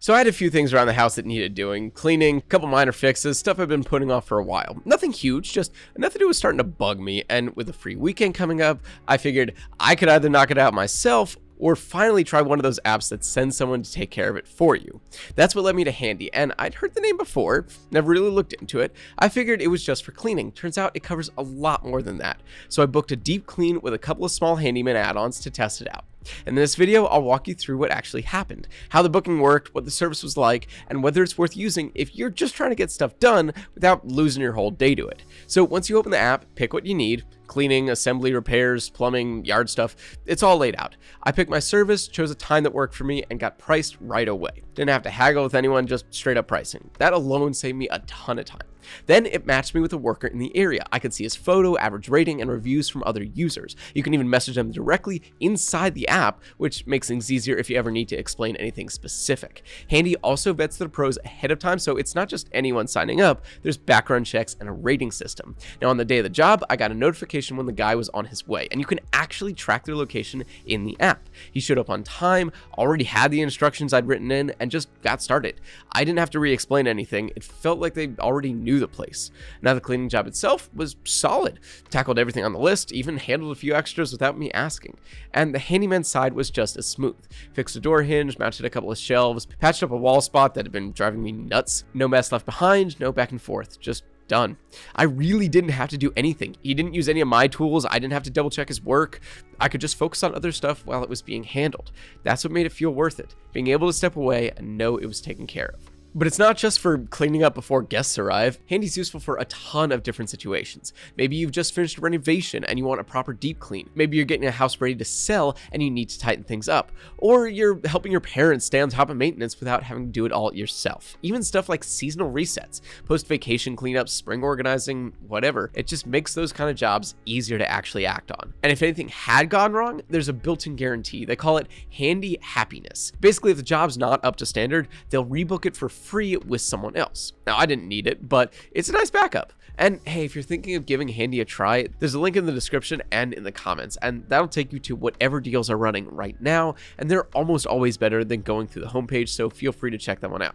So I had a few things around the house that needed doing, cleaning, a couple minor fixes, stuff I've been putting off for a while. Nothing huge, just enough that it was starting to bug me, and with a free weekend coming up, I figured I could either knock it out myself or finally try one of those apps that sends someone to take care of it for you. That's what led me to Handy, and I'd heard the name before, never really looked into it. I figured it was just for cleaning. Turns out it covers a lot more than that. So I booked a deep clean with a couple of small handyman add-ons to test it out. In this video, I'll walk you through what actually happened, how the booking worked, what the service was like, and whether it's worth using if you're just trying to get stuff done without losing your whole day to it. So once you open the app, pick what you need: cleaning, assembly, repairs, plumbing, yard stuff. It's all laid out. I picked my service, chose a time that worked for me, and got priced right away. Didn't have to haggle with anyone, just straight up pricing. That alone saved me a ton of time. Then it matched me with a worker in the area. I could see his photo, average rating, and reviews from other users. You can even message them directly inside the app, which makes things easier if you ever need to explain anything specific. Handy also vets the pros ahead of time, so it's not just anyone signing up. There's background checks and a rating system. Now, on the day of the job, I got a notification when the guy was on his way, and you can actually track their location in the app. He showed up on time, already had the instructions I'd written in, and just got started. I didn't have to re-explain anything. It felt like they already knew the place. Now, the cleaning job itself was solid. Tackled everything on the list, even handled a few extras without me asking. And the handyman side was just as smooth. Fixed a door hinge, mounted a couple of shelves, patched up a wall spot that had been driving me nuts. No mess left behind, no back and forth, just done. I really didn't have to do anything. He didn't use any of my tools. I didn't have to double check his work. I could just focus on other stuff while it was being handled. That's what made it feel worth it, being able to step away and know it was taken care of. But it's not just for cleaning up before guests arrive. Handy's useful for a ton of different situations. Maybe you've just finished a renovation and you want a proper deep clean. Maybe you're getting a house ready to sell and you need to tighten things up. Or you're helping your parents stay on top of maintenance without having to do it all yourself. Even stuff like seasonal resets, post-vacation cleanups, spring organizing, whatever. It just makes those kind of jobs easier to actually act on. And if anything had gone wrong, there's a built-in guarantee. They call it Handy Happiness. Basically, if the job's not up to standard, they'll rebook it for free with someone else. Now, I didn't need it, but it's a nice backup. And hey, if you're thinking of giving Handy a try, there's a link in the description and in the comments, and that'll take you to whatever deals are running right now, and they're almost always better than going through the homepage, so feel free to check that one out.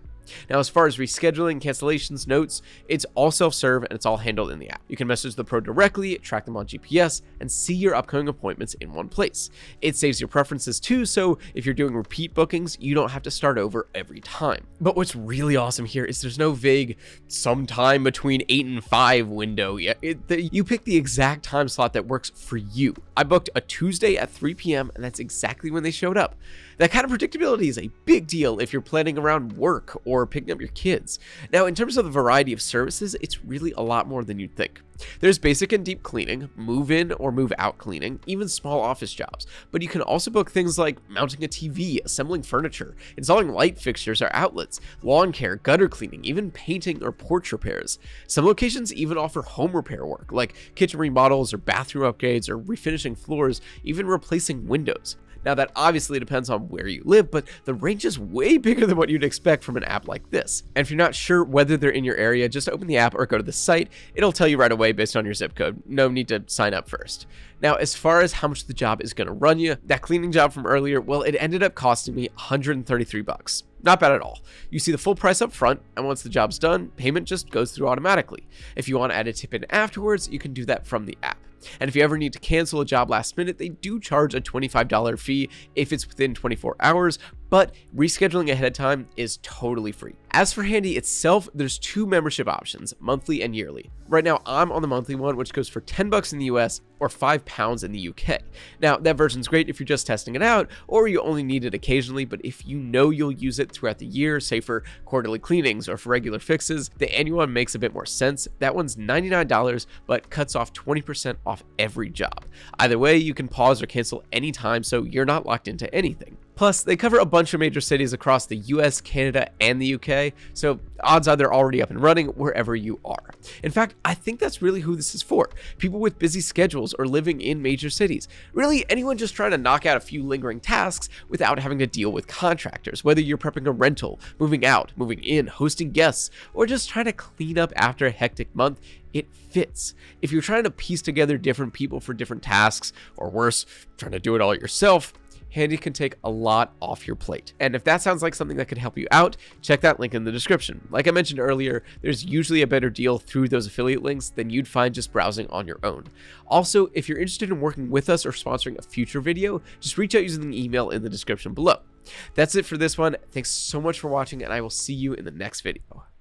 Now, as far as rescheduling, cancellations, notes, it's all self-serve and it's all handled in the app. You can message the pro directly, track them on GPS, and see your upcoming appointments in one place. It saves your preferences too, so if you're doing repeat bookings, you don't have to start over every time. But what's really awesome here is there's no vague sometime between 8 and 5 window. You pick the exact time slot that works for you. I booked a Tuesday at 3 p.m. and that's exactly when they showed up. That kind of predictability is a big deal if you're planning around work or picking up your kids. Now, in terms of the variety of services, it's really a lot more than you'd think. There's basic and deep cleaning, move-in or move-out cleaning, even small office jobs. But you can also book things like mounting a TV, assembling furniture, installing light fixtures or outlets, lawn care, gutter cleaning, even painting or porch repairs. Some locations even offer home repair work, like kitchen remodels or bathroom upgrades or refinishing floors, even replacing windows. Now, that obviously depends on where you live, but the range is way bigger than what you'd expect from an app like this. And if you're not sure whether they're in your area, just open the app or go to the site. It'll tell you right away based on your zip code. No need to sign up first. Now, as far as how much the job is going to run you, that cleaning job from earlier, well, it ended up costing me $133. Not bad at all. You see the full price up front, and once the job's done, payment just goes through automatically. If you want to add a tip in afterwards, you can do that from the app. And if you ever need to cancel a job last minute, they do charge a $25 fee if it's within 24 hours, but rescheduling ahead of time is totally free. As for Handy itself, there's two membership options, monthly and yearly. Right now, I'm on the monthly one, which goes for $10 in the US or £5 in the UK. Now, that version's great if you're just testing it out, or you only need it occasionally, but if you know you'll use it throughout the year, say for quarterly cleanings or for regular fixes, the annual one makes a bit more sense. That one's $99, but cuts off 20% off every job. Either way, you can pause or cancel anytime, so you're not locked into anything. Plus, they cover a bunch of major cities across the US, Canada, and the UK, so odds are they're already up and running wherever you are. In fact, I think that's really who this is for. People with busy schedules or living in major cities. Really, anyone just trying to knock out a few lingering tasks without having to deal with contractors, whether you're prepping a rental, moving out, moving in, hosting guests, or just trying to clean up after a hectic month. It fits. If you're trying to piece together different people for different tasks, or worse, trying to do it all yourself, Handy can take a lot off your plate. And if that sounds like something that could help you out, check that link in the description. Like I mentioned earlier, there's usually a better deal through those affiliate links than you'd find just browsing on your own. Also, if you're interested in working with us or sponsoring a future video, just reach out using the email in the description below. That's it for this one. Thanks so much for watching, and I will see you in the next video.